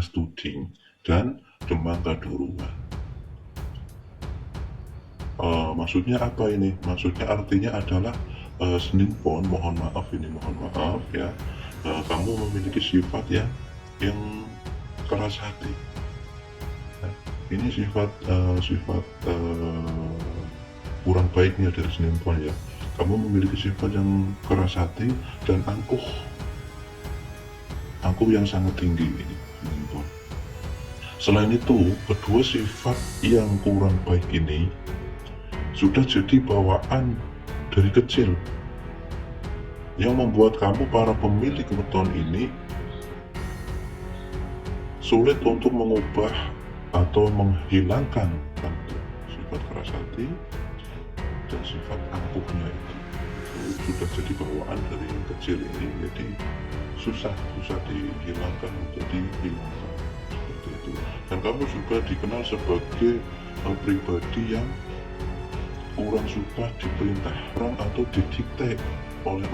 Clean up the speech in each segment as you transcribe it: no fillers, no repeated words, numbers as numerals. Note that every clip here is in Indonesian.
Studi dan Demang Kaduruan. Maksudnya apa ini? Maksudnya artinya adalah Senin Pon, mohon maaf ya, kamu memiliki sifat ya yang keras hati. Nah, ini sifat kurang baiknya dari Senin Pon ya. Kamu memiliki sifat yang keras hati dan angkuh yang sangat tinggi ini Senin Pon. Selain itu, kedua sifat yang kurang baik ini sudah jadi bawaan dari kecil yang membuat kamu para pemilik weton ini sulit untuk mengubah atau menghilangkan sifat keras hati dan sifat angkuhnya itu sudah jadi bawaan dari yang kecil ini, jadi susah dihilangkan untuk dihilangkan seperti itu. Dan kamu juga dikenal sebagai pribadi yang kurang suka diperintah orang atau didikte oleh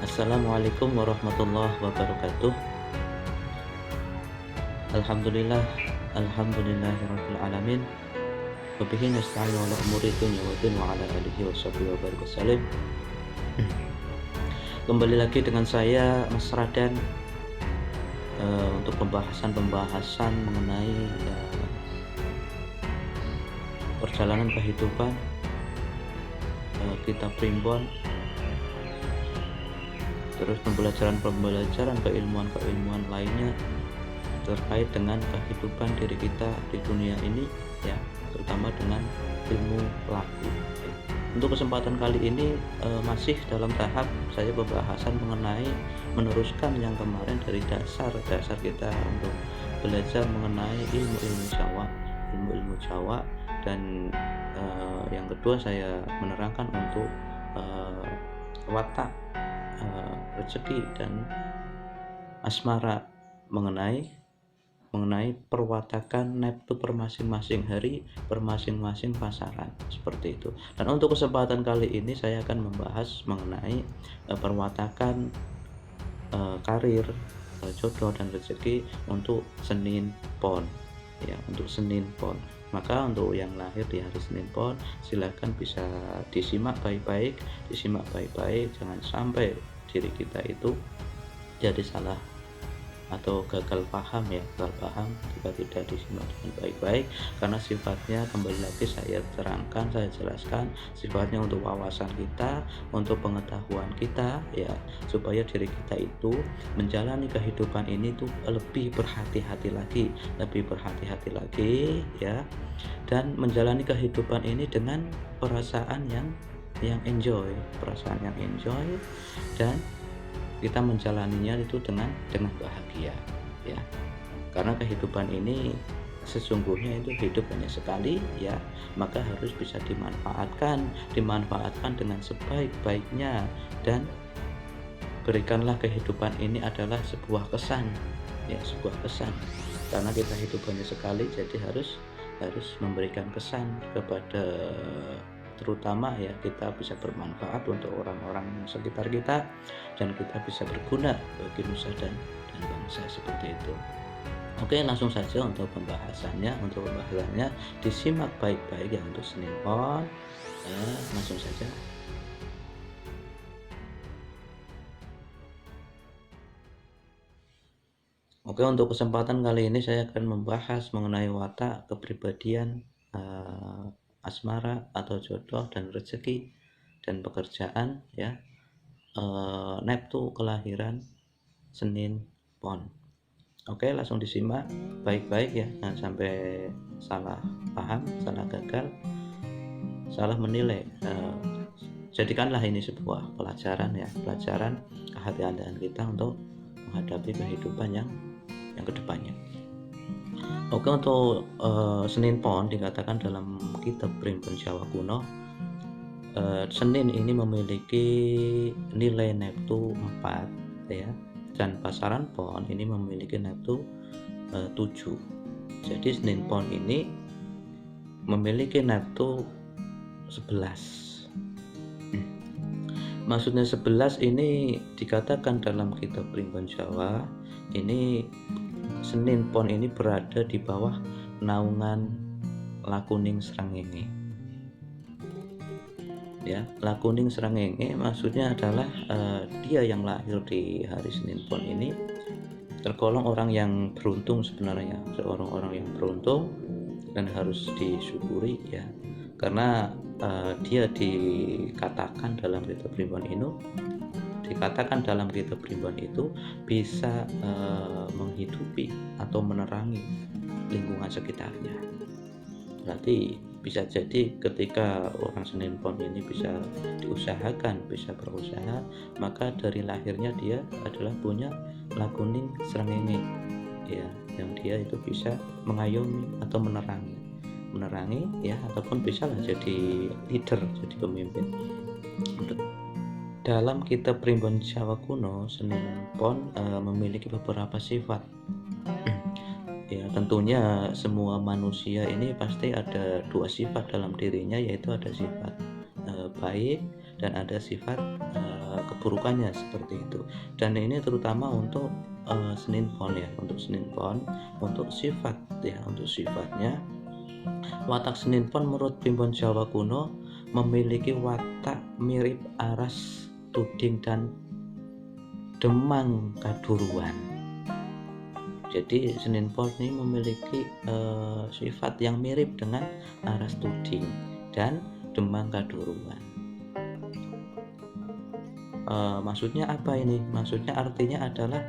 Assalamualaikum warahmatullahi wabarakatuh. Alhamdulillahirabbil alamin. Wa bihi nasta'inu ala umuri dunya wa din wa ala alihi wa sahbihi wa barik wasallam. Kembali lagi dengan saya Mas Radan untuk pembahasan mengenai perjalanan kehidupan kita primbon, terus pembelajaran keilmuan lainnya terkait dengan kehidupan diri kita di dunia ini ya, terutama dengan ilmu laku. Untuk kesempatan kali ini masih dalam tahap saya pembahasan mengenai meneruskan yang kemarin dari dasar kita untuk belajar mengenai ilmu Jawa dan yang kedua saya menerangkan untuk watak, rezeki dan asmara mengenai perwatakan Neptu per masing-masing hari, per masing-masing pasaran, seperti itu. Dan untuk kesempatan kali ini saya akan membahas mengenai perwatakan karir, jodoh dan rezeki untuk Senin Pon ya, untuk Senin Pon. Maka untuk yang lahir di hari Senin Pon silahkan bisa disimak baik-baik, jangan sampai diri kita itu jadi salah atau gagal paham jika tidak disimak dengan baik-baik, karena sifatnya kembali lagi saya jelaskan sifatnya untuk wawasan kita, untuk pengetahuan kita ya, supaya diri kita itu menjalani kehidupan ini tuh lebih berhati-hati lagi ya, dan menjalani kehidupan ini dengan perasaan yang enjoy dan kita menjalaninya itu dengan bahagia ya, karena kehidupan ini sesungguhnya itu hidup hanya sekali ya, maka harus bisa dimanfaatkan dengan sebaik-baiknya, dan berikanlah kehidupan ini adalah sebuah kesan karena kita hidup hanya sekali, jadi harus memberikan kesan kepada, terutama ya, kita bisa bermanfaat untuk orang-orang sekitar kita dan kita bisa berguna bagi nusa dan bangsa, seperti itu. Oke, langsung saja untuk pembahasannya disimak baik-baik ya untuk Senin Pon. Langsung saja. Oke, untuk kesempatan kali ini saya akan membahas mengenai watak, kepribadian, asmara atau jodoh dan rezeki dan pekerjaan ya, Neptu kelahiran Senin Pon. Oke, langsung disimak baik-baik ya, jangan sampai salah paham, salah gagal, salah menilai. Jadikanlah ini sebuah pelajaran kehati-hatian kita untuk menghadapi kehidupan yang kedepannya. Oke, untuk Senin Pon dikatakan dalam kitab Primbon Jawa kuno, Senin ini memiliki nilai Neptu 4 ya, dan pasaran Pon ini memiliki Neptu 7. Jadi Senin Pon ini memiliki neptu 11. Maksudnya 11 ini dikatakan dalam kitab Primbon Jawa, ini Senin Pon ini berada di bawah naungan Lakuning Srengenge. Ya, Lakuning Srengenge maksudnya adalah dia yang lahir di hari Senin Pon ini tergolong orang yang beruntung sebenarnya, seorang orang yang beruntung dan harus disyukuri ya, karena dia dikatakan dalam kitab Primbon itu bisa menghidupi atau menerangi lingkungan sekitarnya. Berarti bisa jadi ketika orang Senin Pon ini bisa diusahakan, bisa berusaha, maka dari lahirnya dia adalah punya Lakuning Srengenge ya, yang dia itu bisa mengayomi atau menerangi ya, ataupun bisa lah jadi leader, jadi pemimpin. Dalam kitab Primbon Jawa kuno, Senin Pon memiliki beberapa sifat. Ya, tentunya semua manusia ini pasti ada 2 sifat dalam dirinya, yaitu ada sifat baik dan ada sifat keburukannya seperti itu. Dan ini terutama untuk Senin Pon ya, untuk Senin Pon, untuk sifat ya, untuk sifatnya watak Senin Pon menurut Primbon Jawa kuno memiliki watak mirip aras tuding dan demang kaduruan. Jadi Senin Pon ini memiliki sifat yang mirip dengan aras tuding dan demang kaduruan. Maksudnya apa ini? Maksudnya artinya adalah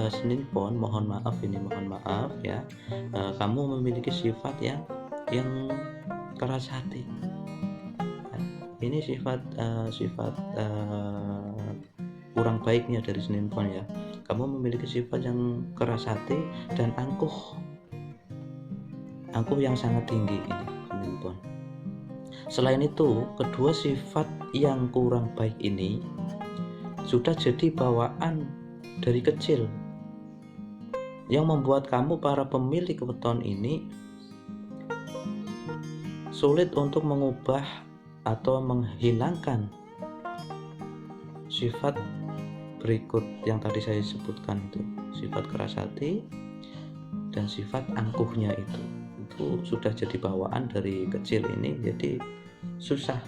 Senin Pon, mohon maaf ya, kamu memiliki sifat yang keras hati. Ini sifat kurang baiknya dari Senin Pon ya. Kamu memiliki sifat yang keras hati dan angkuh yang sangat tinggi ini Senin Pon. Selain itu, kedua sifat yang kurang baik ini sudah jadi bawaan dari kecil yang membuat kamu para pemilik weton ini sulit untuk mengubah atau menghilangkan sifat berikut yang tadi saya sebutkan itu, sifat keras hati dan sifat angkuhnya itu sudah jadi bawaan dari kecil ini, jadi susah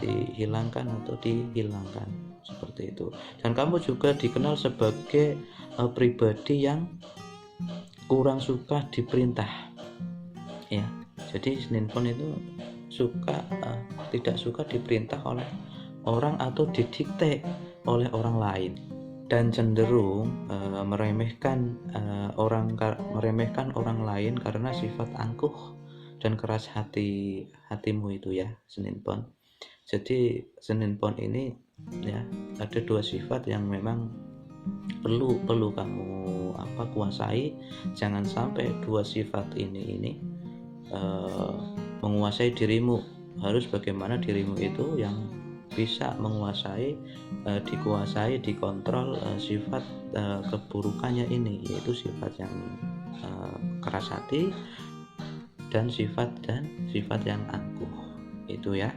dihilangkan atau dihilangkan seperti itu. Dan kamu juga dikenal sebagai pribadi yang kurang suka diperintah ya. Jadi Senin Pon itu tidak suka diperintah oleh orang atau didikte oleh orang lain, dan cenderung meremehkan orang lain karena sifat angkuh dan keras hatimu itu ya Senin Pon. Jadi Senin Pon ini ya ada 2 sifat yang memang perlu kamu kuasai. Jangan sampai 2 sifat ini menguasai dirimu. Harus bagaimana dirimu itu yang bisa menguasai, dikuasai, dikontrol sifat keburukannya ini, yaitu sifat yang keras hati dan sifat yang angkuh itu ya.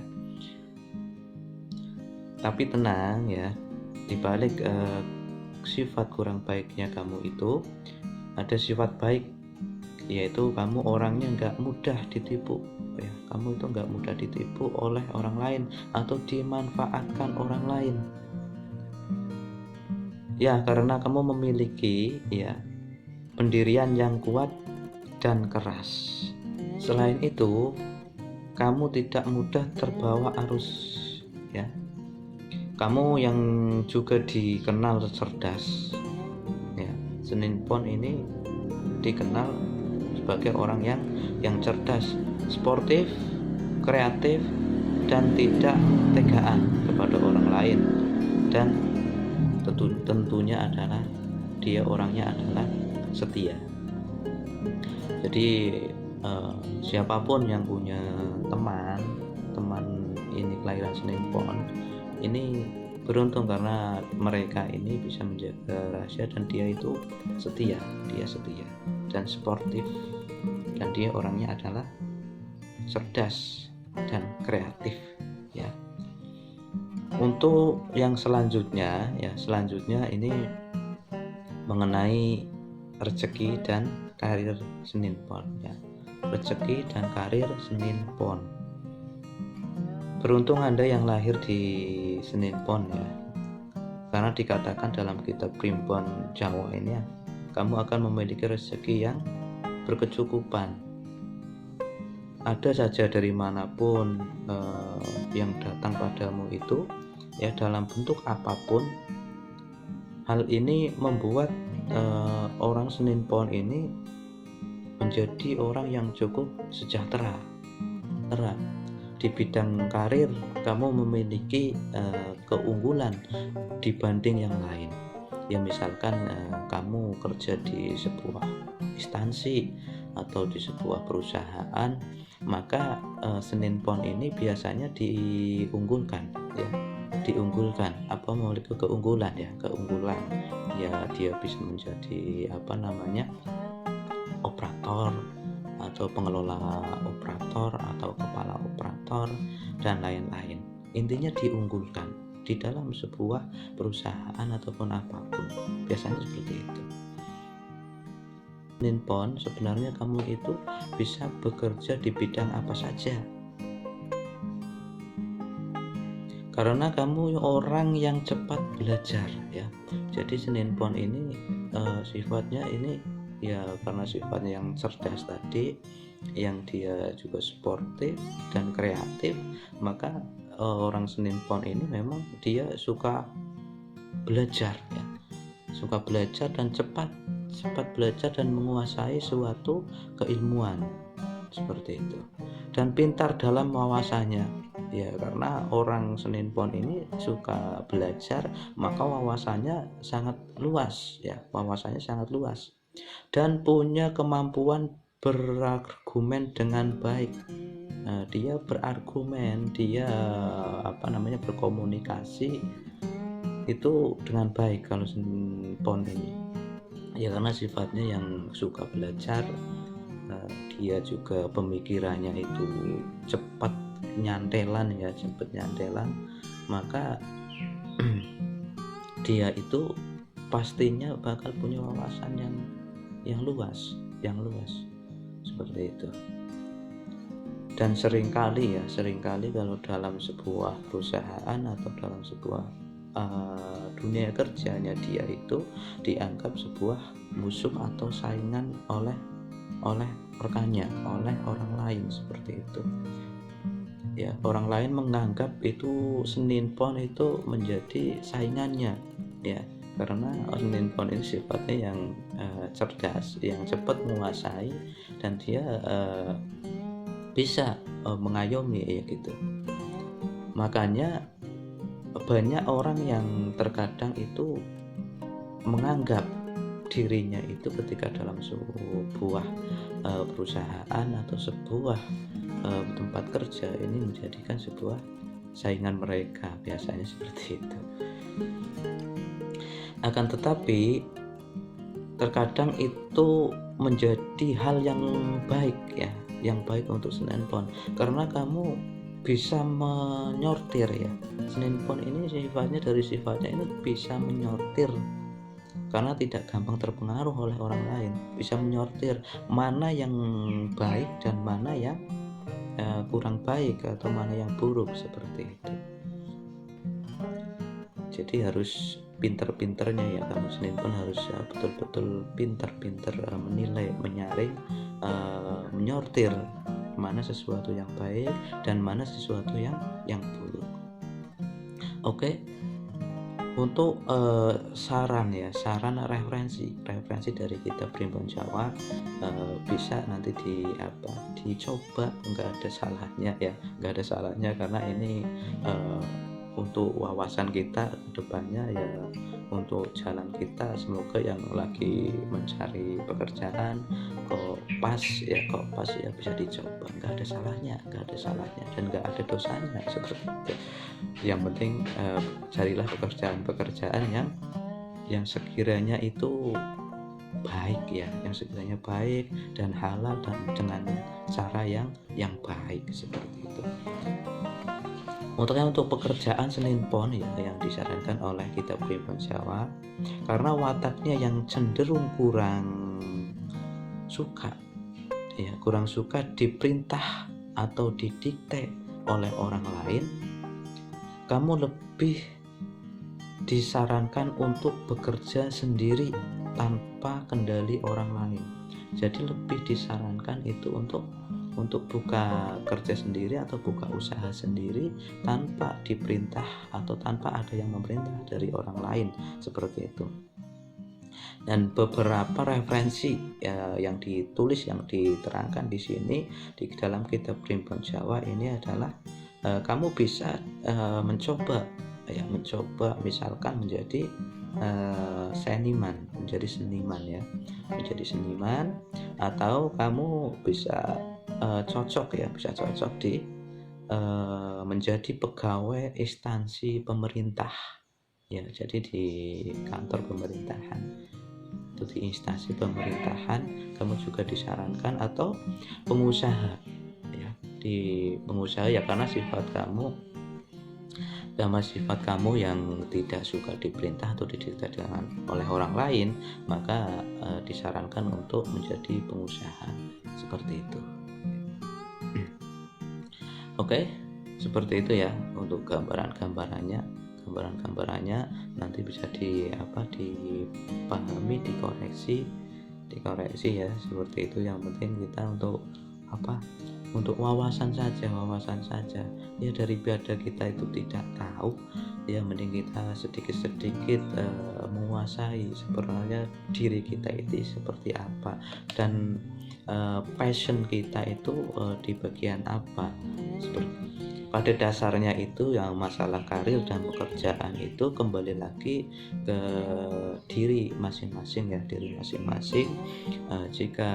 Tapi tenang ya, dibalik sifat kurang baiknya kamu itu ada sifat baik, yaitu kamu orangnya nggak mudah ditipu ya. Kamu itu nggak mudah ditipu oleh orang lain atau dimanfaatkan orang lain ya, karena kamu memiliki ya pendirian yang kuat dan keras. Selain itu, kamu tidak mudah terbawa arus ya. Kamu yang juga dikenal cerdas ya. Senin Pon ini dikenal sebagai orang yang cerdas, sportif, kreatif, dan tidak tegaan kepada orang lain. Dan tentunya adalah dia orangnya adalah setia. Jadi siapapun yang punya teman ini kelahiran Senin Pon ini Beruntung karena mereka ini bisa menjaga rahasia dan dia itu setia, dan sportif, dan dia orangnya adalah cerdas dan kreatif ya. Untuk yang selanjutnya ini mengenai rezeki dan karir Senin Pon ya. Rezeki dan karir Senin Pon. Beruntung Anda yang lahir di Senin Pon ya. Karena dikatakan dalam kitab Primbon Jawa ini ya, kamu akan memiliki rezeki yang berkecukupan. Ada saja dari manapun yang datang padamu itu ya, dalam bentuk apapun. Hal ini membuat orang Senin Pon ini menjadi orang yang cukup sejahtera. Di bidang karir kamu memiliki keunggulan dibanding yang lain. Ya misalkan kamu kerja di sebuah instansi atau di sebuah perusahaan, maka Senin Pon ini biasanya diunggulkan ya. Apa memiliki keunggulan ya, dia bisa menjadi operator atau pengelola operator atau kepala operator dan lain-lain. Intinya diunggulkan di dalam sebuah perusahaan ataupun apapun, biasanya seperti itu. Senin Pon, sebenarnya kamu itu bisa bekerja di bidang apa saja, karena kamu orang yang cepat belajar ya. Jadi Senin Pon ini sifatnya ini ya, karena sifatnya yang cerdas tadi, yang dia juga sportif dan kreatif, maka orang Senin Pon ini memang dia suka belajar ya, dan cepat belajar dan menguasai suatu keilmuan seperti itu, dan pintar dalam wawasannya ya. Karena orang Senin Pon ini suka belajar, maka wawasannya sangat luas ya, dan punya kemampuan berargumen dengan baik. Dia berargumen, dia berkomunikasi itu dengan baik kalau Senin Pon ini ya, karena sifatnya yang suka belajar. Dia juga pemikirannya itu cepat nyantelan, maka dia itu pastinya bakal punya wawasan yang luas seperti itu. Dan seringkali kalau dalam sebuah perusahaan atau dalam sebuah dunia kerjanya, dia itu dianggap sebuah musuh atau saingan oleh rekannya, oleh orang lain seperti itu ya. Orang lain menganggap itu Senin Pon itu menjadi saingannya ya, karena Senin Pon ini sifatnya yang cerdas, yang cepat menguasai, dan dia bisa mengayomi ya gitu. Makanya banyak orang yang terkadang itu menganggap dirinya itu ketika dalam sebuah perusahaan atau sebuah tempat kerja ini menjadikan sebuah saingan mereka, biasanya seperti itu. Akan tetapi terkadang itu menjadi hal yang baik ya, yang baik untuk Senin Pon, karena kamu bisa menyortir ya. Senin Pon ini sifatnya ini bisa menyortir, karena tidak gampang terpengaruh oleh orang lain, bisa menyortir mana yang baik dan mana yang kurang baik atau mana yang buruk seperti itu. Jadi harus pinter-pinternya ya, kamu Senin Pon harus betul-betul pinter menilai, menyaring, menyortir mana sesuatu yang baik dan mana sesuatu yang buruk. Oke. Untuk saran referensi dari kitab Primbon Jawa, bisa nanti dicoba, nggak ada salahnya karena ini untuk wawasan kita ke depannya ya, untuk jalan kita. Semoga yang lagi mencari pekerjaan kok pas ya bisa dicoba, nggak ada salahnya dan nggak ada dosanya seperti itu. Yang penting carilah pekerjaan yang sekiranya itu baik ya, yang sekiranya baik dan halal dan dengan cara yang baik seperti itu. Untuk pekerjaan Senin Pon ya yang disarankan oleh Kitab Primbon Jawa, karena wataknya yang cenderung kurang suka diperintah atau didikte oleh orang lain, kamu lebih disarankan untuk bekerja sendiri tanpa kendali orang lain. Jadi lebih disarankan itu untuk buka kerja sendiri atau buka usaha sendiri tanpa diperintah atau tanpa ada yang memerintah dari orang lain seperti itu. Dan beberapa referensi yang ditulis, yang diterangkan di sini di dalam Kitab Primbon Jawa ini adalah kamu bisa mencoba misalkan menjadi menjadi seniman, atau kamu bisa cocok di menjadi pegawai instansi pemerintah ya. Jadi di kantor pemerintahan, itu di instansi pemerintahan kamu juga disarankan, atau pengusaha ya, di pengusaha ya, karena sifat kamu yang tidak suka diperintah atau didikte oleh orang lain, maka disarankan untuk menjadi pengusaha seperti itu. Oke, seperti itu ya untuk gambarannya nanti bisa dipahami, dikoreksi ya, seperti itu. Yang penting kita untuk wawasan saja ya, daripada kita itu tidak tahu ya, mending kita sedikit menguasai sebenarnya diri kita itu seperti apa, dan passion kita itu di bagian apa. Pada dasarnya itu yang masalah karir dan pekerjaan itu kembali lagi ke diri masing-masing ya, jika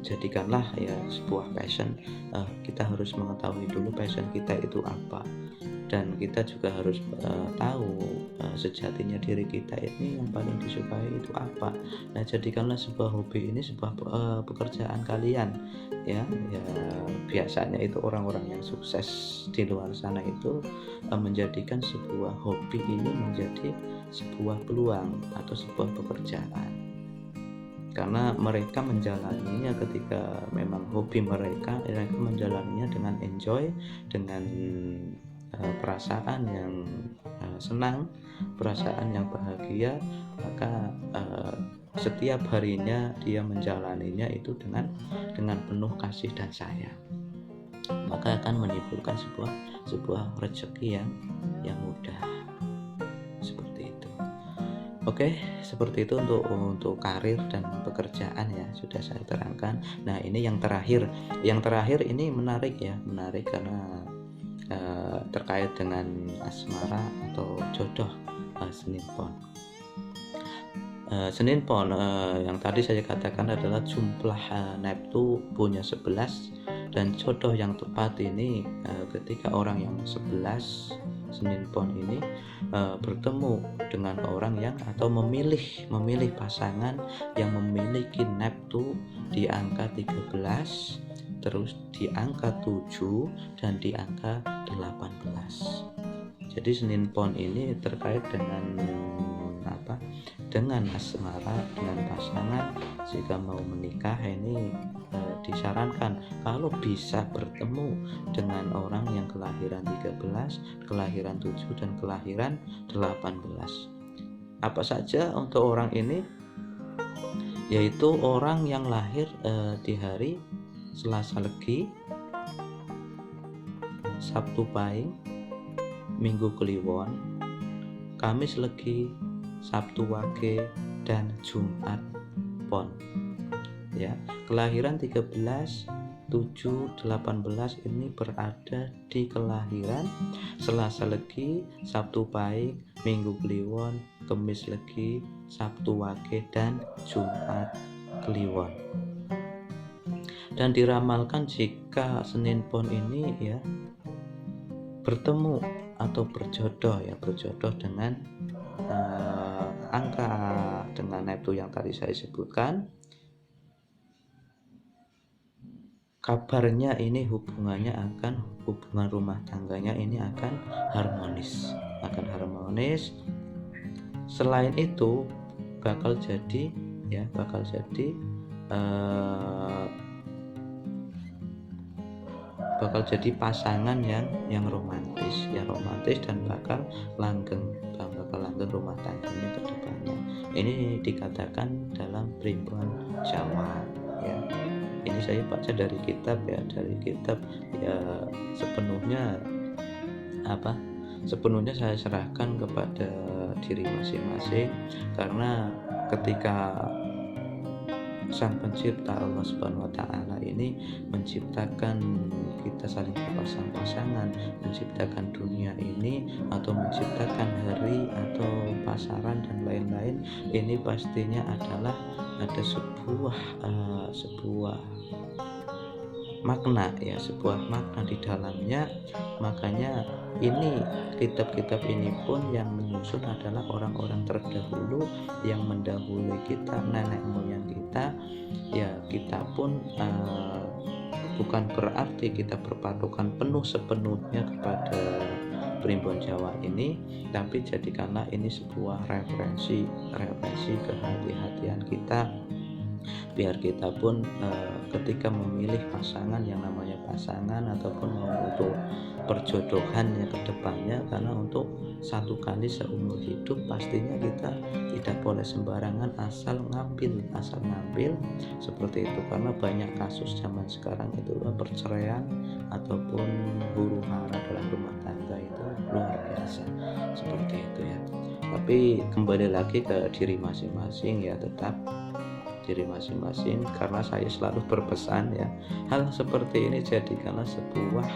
jadikanlah ya sebuah passion, kita harus mengetahui dulu passion kita itu apa, dan kita juga harus tahu sejatinya diri kita ini yang paling disukai itu apa. Nah, jadikanlah sebuah hobi ini sebuah pekerjaan kalian ya. Biasanya itu orang-orang yang sukses di luar sana itu menjadikan sebuah hobi ini menjadi sebuah peluang atau sebuah pekerjaan, karena mereka menjalaninya ketika memang hobi mereka menjalaninya dengan enjoy, dengan perasaan yang senang, perasaan yang bahagia, maka setiap harinya dia menjalaninya itu dengan penuh kasih dan sayang, maka akan menimbulkan sebuah rezeki yang mudah seperti itu. Oke, seperti itu untuk karir dan pekerjaan ya, sudah saya terangkan. Nah, ini yang terakhir ini menarik karena terkait dengan asmara atau jodoh Senin Pon. Senin Pon yang tadi saya katakan adalah jumlah Neptu punya 11, dan jodoh yang tepat ini ketika orang yang 11 Senin Pon ini bertemu dengan orang yang atau memilih pasangan yang memiliki Neptu di angka 13, terus di angka 7 dan di angka 18. Jadi Senin Pon ini terkait dengan asmara, dengan pasangan. Jika mau menikah ini disarankan kalau bisa bertemu dengan orang yang kelahiran 13, kelahiran 7 dan kelahiran 18. Apa saja untuk orang ini? Yaitu orang yang lahir di hari Selasa Legi, Sabtu Pahing, Minggu Kliwon, Kamis Legi, Sabtu Wage, dan Jumat Pon. Ya, kelahiran 13, 7, 18 ini berada di kelahiran Selasa Legi, Sabtu Pahing, Minggu Kliwon, Kamis Legi, Sabtu Wage, dan Jumat Kliwon. Dan diramalkan jika Senin Pon ini ya bertemu atau berjodoh dengan angka dengan Neptune yang tadi saya sebutkan, kabarnya ini hubungan rumah tangganya ini akan harmonis. Selain itu bakal jadi pasangan yang romantis dan bakal langgeng rumah tangganya ke depannya. Ini dikatakan dalam primbon Jawa ya. Ini saya baca dari kitab ya, sepenuhnya saya serahkan kepada diri masing-masing, karena ketika Sang Pencipta Allah Subhanahu wa Ta'ala ini menciptakan kita saling berpasang-pasangan, menciptakan dunia ini atau menciptakan hari atau pasaran dan lain-lain, ini pastinya adalah ada sebuah makna di dalamnya. Makanya ini kitab-kitab ini pun yang menyusun adalah orang-orang terdahulu yang mendahului kita, nenek moyang kita ya. Kita pun bukan berarti kita berpatokan sepenuhnya kepada primbon Jawa ini, tapi jadikanlah ini sebuah referensi kehati-hatian kita, biar kita pun ketika memilih pasangan yang namanya pasangan ataupun untuk perjodohannya ke depannya, karena untuk satu kali seumur hidup pastinya kita tidak boleh sembarangan asal ngambil seperti itu, karena banyak kasus zaman sekarang itu perceraian ataupun huru hara dalam rumah tangga itu luar biasa seperti itu ya. Tapi kembali lagi ke diri masing-masing ya, tetap diri masing-masing, karena saya selalu berpesan ya, hal seperti ini jadikanlah sebuah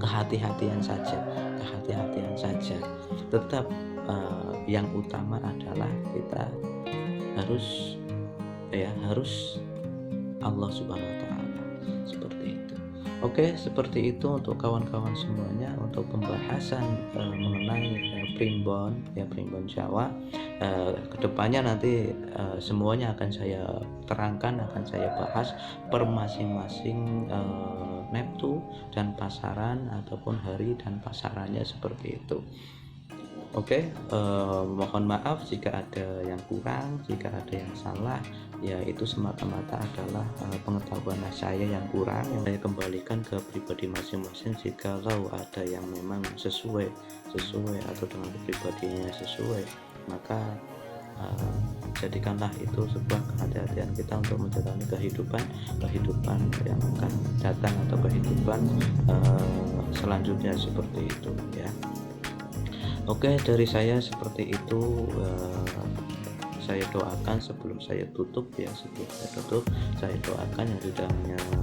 kehati-hatian saja. Tetap yang utama adalah kita harus Allah Subhanahu wa Ta'ala, seperti itu. Oke, seperti itu untuk kawan-kawan semuanya untuk pembahasan mengenai primbon Jawa. Kedepannya nanti semuanya akan saya terangkan, akan saya bahas per masing-masing Neptu dan pasaran ataupun hari dan pasarannya seperti itu. Oke, mohon maaf jika ada yang kurang, jika ada yang salah, ya itu semata-mata adalah pengetahuan saya yang kurang, yang saya kembalikan ke pribadi masing-masing. Jikalau ada yang memang sesuai atau dengan pribadinya sesuai, maka jadikanlah itu sebuah kehati-hatian kita untuk menjalani kehidupan yang akan datang atau kehidupan selanjutnya seperti itu ya. Oke, dari saya seperti itu. Saya doakan sebelum saya tutup, saya doakan yang sudah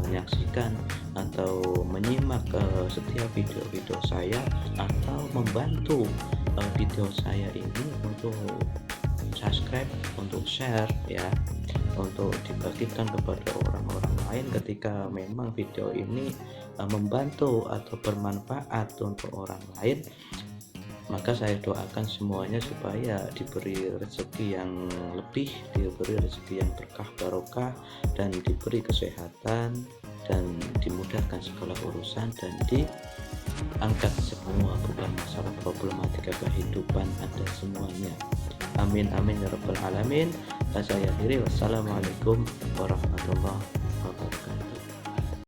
menyaksikan atau menyimak setiap video-video saya atau membantu video saya ini untuk subscribe, untuk share ya, untuk dibagikan kepada orang-orang lain ketika memang video ini membantu atau bermanfaat untuk orang lain. Maka saya doakan semuanya supaya diberi rezeki yang lebih, diberi rezeki yang berkah barokah, dan diberi kesehatan dan dimudahkan segala urusan dan diangkat semua beban masalah problematika kehidupan ada semuanya. Amin amin ya rabbal alamin. Saya akhiri, wassalamualaikum warahmatullahi